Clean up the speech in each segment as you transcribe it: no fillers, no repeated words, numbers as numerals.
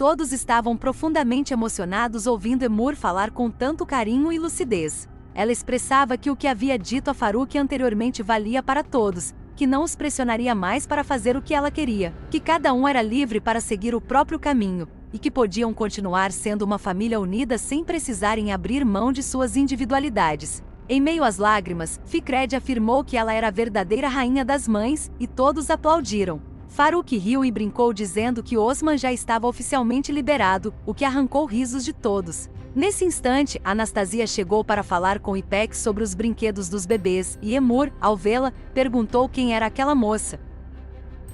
todos estavam profundamente emocionados ouvindo Emur falar com tanto carinho e lucidez. Ela expressava que o que havia dito a Faruk anteriormente valia para todos, que não os pressionaria mais para fazer o que ela queria, que cada um era livre para seguir o próprio caminho, e que podiam continuar sendo uma família unida sem precisarem abrir mão de suas individualidades. Em meio às lágrimas, Fikret afirmou que ela era a verdadeira rainha das mães, e todos aplaudiram. Faruk riu e brincou dizendo que Osman já estava oficialmente liberado, o que arrancou risos de todos. Nesse instante, Anastasia chegou para falar com Ipek sobre os brinquedos dos bebês, e Emur, ao vê-la, perguntou quem era aquela moça,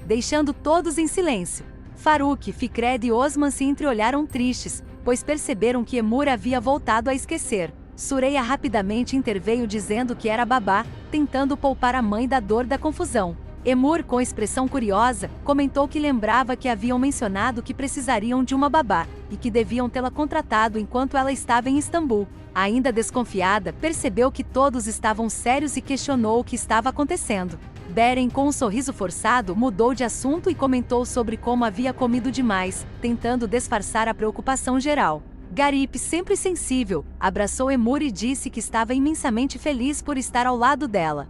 deixando todos em silêncio. Faruk, Fikret e Osman se entreolharam tristes, pois perceberam que Emur havia voltado a esquecer. Sureia rapidamente interveio dizendo que era babá, tentando poupar a mãe da dor da confusão. Emur, com expressão curiosa, comentou que lembrava que haviam mencionado que precisariam de uma babá, e que deviam tê-la contratado enquanto ela estava em Istambul. Ainda desconfiada, percebeu que todos estavam sérios e questionou o que estava acontecendo. Beren, com um sorriso forçado, mudou de assunto e comentou sobre como havia comido demais, tentando disfarçar a preocupação geral. Garip, sempre sensível, abraçou Emur e disse que estava imensamente feliz por estar ao lado dela,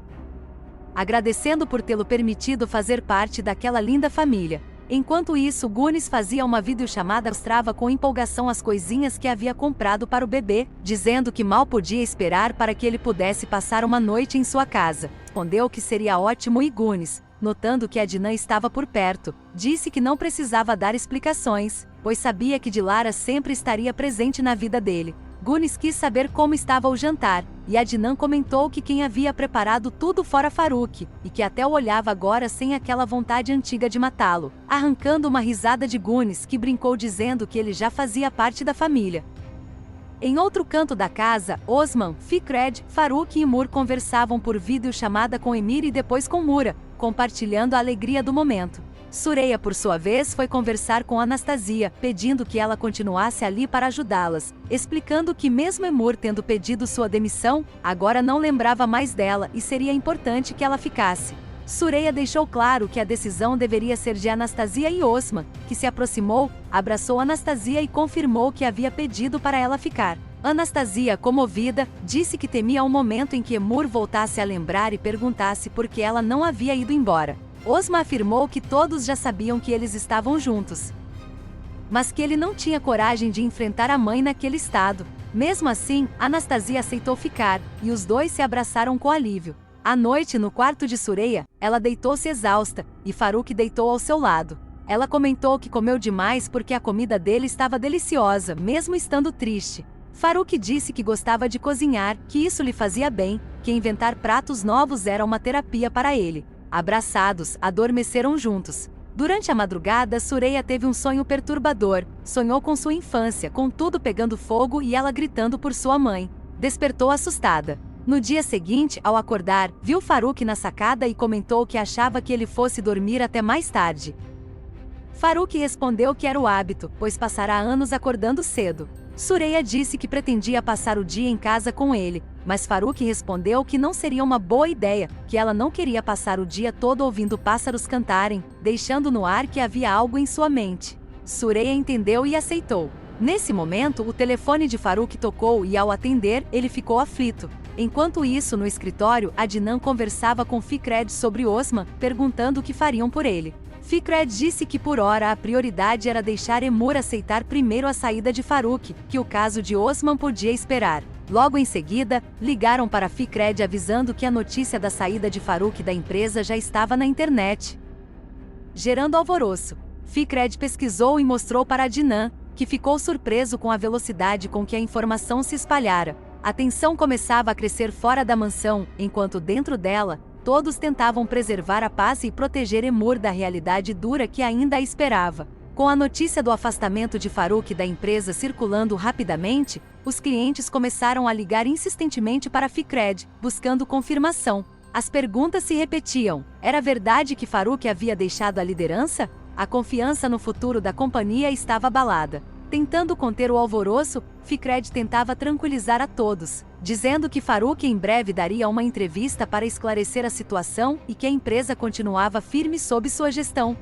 agradecendo por tê-lo permitido fazer parte daquela linda família. Enquanto isso, Gunis fazia uma videochamada e mostrava com empolgação as coisinhas que havia comprado para o bebê, dizendo que mal podia esperar para que ele pudesse passar uma noite em sua casa. Respondeu que seria ótimo e Gunis, notando que Adnan estava por perto, disse que não precisava dar explicações, pois sabia que Dilara sempre estaria presente na vida dele. Gunis quis saber como estava o jantar, e Adnan comentou que quem havia preparado tudo fora Faruk, e que até o olhava agora sem aquela vontade antiga de matá-lo, arrancando uma risada de Gunis, que brincou dizendo que ele já fazia parte da família. Em outro canto da casa, Osman, Fikret, Faruk e Emur conversavam por videochamada com Emir e depois com Mura, compartilhando a alegria do momento. Sureia, por sua vez, foi conversar com Anastasia, pedindo que ela continuasse ali para ajudá-las, explicando que mesmo Emur tendo pedido sua demissão, agora não lembrava mais dela e seria importante que ela ficasse. Sureia deixou claro que a decisão deveria ser de Anastasia e Osman, que se aproximou, abraçou Anastasia e confirmou que havia pedido para ela ficar. Anastasia, comovida, disse que temia o momento em que Emur voltasse a lembrar e perguntasse por que ela não havia ido embora. Osman afirmou que todos já sabiam que eles estavam juntos, mas que ele não tinha coragem de enfrentar a mãe naquele estado. Mesmo assim, Anastasia aceitou ficar, e os dois se abraçaram com alívio. À noite, no quarto de Sureia, ela deitou-se exausta, e Faruk deitou ao seu lado. Ela comentou que comeu demais porque a comida dele estava deliciosa, mesmo estando triste. Faruk disse que gostava de cozinhar, que isso lhe fazia bem, que inventar pratos novos era uma terapia para ele. Abraçados, adormeceram juntos. Durante a madrugada, Sureia teve um sonho perturbador. Sonhou com sua infância, com tudo pegando fogo e ela gritando por sua mãe. Despertou assustada. No dia seguinte, ao acordar, viu Faruk na sacada e comentou que achava que ele fosse dormir até mais tarde. Faruk respondeu que era o hábito, pois passara anos acordando cedo. Sureia disse que pretendia passar o dia em casa com ele, mas Faruk respondeu que não seria uma boa ideia, que ela não queria passar o dia todo ouvindo pássaros cantarem, deixando no ar que havia algo em sua mente. Sureia entendeu e aceitou. Nesse momento, o telefone de Faruk tocou e, ao atender, ele ficou aflito. Enquanto isso, no escritório, Adnan conversava com Fikret sobre Osman, perguntando o que fariam por ele. Fikret disse que por hora a prioridade era deixar Emur aceitar primeiro a saída de Faruk, que o caso de Osman podia esperar. Logo em seguida, ligaram para Fikret avisando que a notícia da saída de Faruk da empresa já estava na internet, gerando alvoroço. Fikret pesquisou e mostrou para Adnan, que ficou surpreso com a velocidade com que a informação se espalhara. A tensão começava a crescer fora da mansão, enquanto dentro dela, todos tentavam preservar a paz e proteger Emur da realidade dura que ainda a esperava. Com a notícia do afastamento de Faruk da empresa circulando rapidamente, os clientes começaram a ligar insistentemente para Fikret, buscando confirmação. As perguntas se repetiam. Era verdade que Faruk havia deixado a liderança? A confiança no futuro da companhia estava abalada. Tentando conter o alvoroço, Fikret tentava tranquilizar a todos, dizendo que Faruk em breve daria uma entrevista para esclarecer a situação e que a empresa continuava firme sob sua gestão.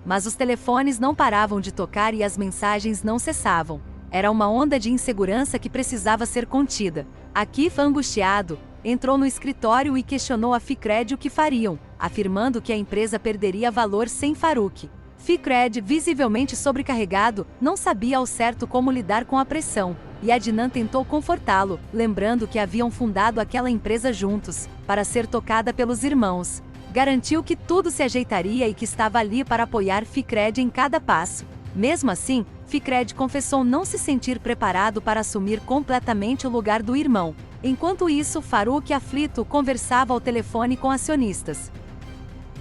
Mas os telefones não paravam de tocar e as mensagens não cessavam. Era uma onda de insegurança que precisava ser contida. Akif, angustiado, entrou no escritório e questionou a Fikret o que fariam, afirmando que a empresa perderia valor sem Farouk. Fikret, visivelmente sobrecarregado, não sabia ao certo como lidar com a pressão, e Adnan tentou confortá-lo, lembrando que haviam fundado aquela empresa juntos, para ser tocada pelos irmãos. Garantiu que tudo se ajeitaria e que estava ali para apoiar Fikret em cada passo. Mesmo assim, Fikret confessou não se sentir preparado para assumir completamente o lugar do irmão. Enquanto isso, Farouk, aflito, conversava ao telefone com acionistas,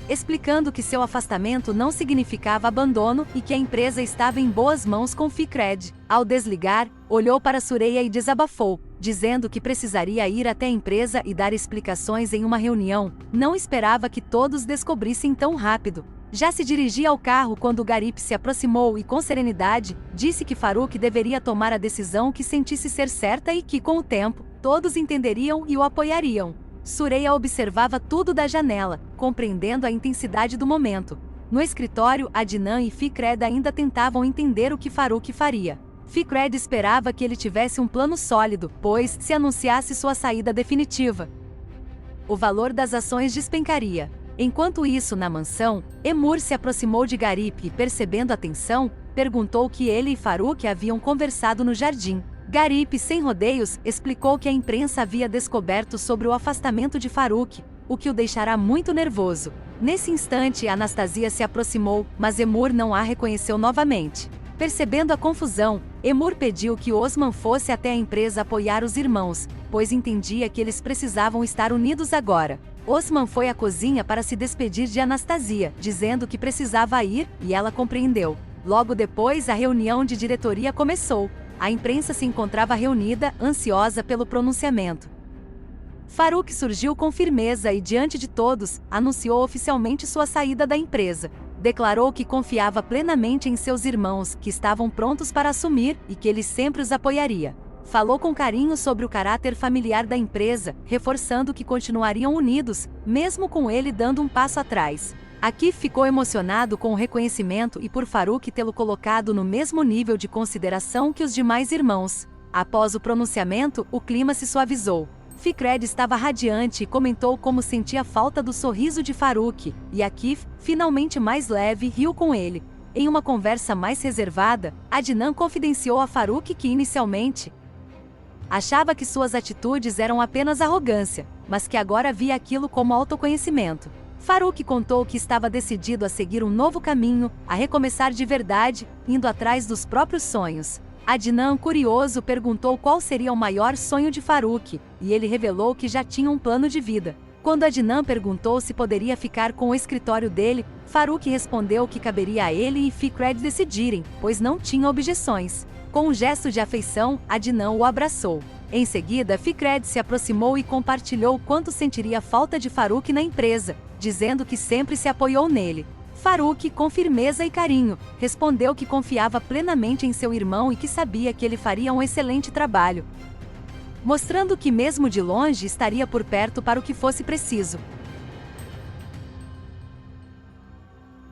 explicando que seu afastamento não significava abandono e que a empresa estava em boas mãos com Fikret. Ao desligar, olhou para Sureia e desabafou, dizendo que precisaria ir até a empresa e dar explicações em uma reunião. Não esperava que todos descobrissem tão rápido. Já se dirigia ao carro quando Garip se aproximou e, com serenidade, disse que Farouk deveria tomar a decisão que sentisse ser certa e que, com o tempo, todos entenderiam e o apoiariam. Sureia observava tudo da janela, compreendendo a intensidade do momento. No escritório, Adnan e Fikret ainda tentavam entender o que Farouk faria. Fikret esperava que ele tivesse um plano sólido, pois, se anunciasse sua saída definitiva, o valor das ações despencaria. Enquanto isso, na mansão, Emur se aproximou de Garip e, percebendo a tensão, perguntou que ele e Farouk haviam conversado no jardim. Garip, sem rodeios, explicou que a imprensa havia descoberto sobre o afastamento de Farouk, o que o deixará muito nervoso. Nesse instante, Anastasia se aproximou, mas Emur não a reconheceu novamente. Percebendo a confusão, Emur pediu que Osman fosse até a empresa apoiar os irmãos, pois entendia que eles precisavam estar unidos agora. Osman foi à cozinha para se despedir de Anastasia, dizendo que precisava ir, e ela compreendeu. Logo depois, a reunião de diretoria começou. A imprensa se encontrava reunida, ansiosa pelo pronunciamento. Farouk surgiu com firmeza e, diante de todos, anunciou oficialmente sua saída da empresa. Declarou que confiava plenamente em seus irmãos, que estavam prontos para assumir e que ele sempre os apoiaria. Falou com carinho sobre o caráter familiar da empresa, reforçando que continuariam unidos, mesmo com ele dando um passo atrás. Akif ficou emocionado com o reconhecimento e por Farouk tê-lo colocado no mesmo nível de consideração que os demais irmãos. Após o pronunciamento, o clima se suavizou. Fikret estava radiante e comentou como sentia falta do sorriso de Farouk, e Akif, finalmente mais leve, riu com ele. Em uma conversa mais reservada, Adnan confidenciou a Farouk que inicialmente achava que suas atitudes eram apenas arrogância, mas que agora via aquilo como autoconhecimento. Farouk contou que estava decidido a seguir um novo caminho, a recomeçar de verdade, indo atrás dos próprios sonhos. Adnan, curioso, perguntou qual seria o maior sonho de Farouk, e ele revelou que já tinha um plano de vida. Quando Adnan perguntou se poderia ficar com o escritório dele, Farouk respondeu que caberia a ele e Fikret decidirem, pois não tinha objeções. Com um gesto de afeição, Adnan o abraçou. Em seguida, Fikret se aproximou e compartilhou quanto sentiria falta de Farouk na empresa, dizendo que sempre se apoiou nele. Farouk, com firmeza e carinho, respondeu que confiava plenamente em seu irmão e que sabia que ele faria um excelente trabalho, mostrando que mesmo de longe estaria por perto para o que fosse preciso.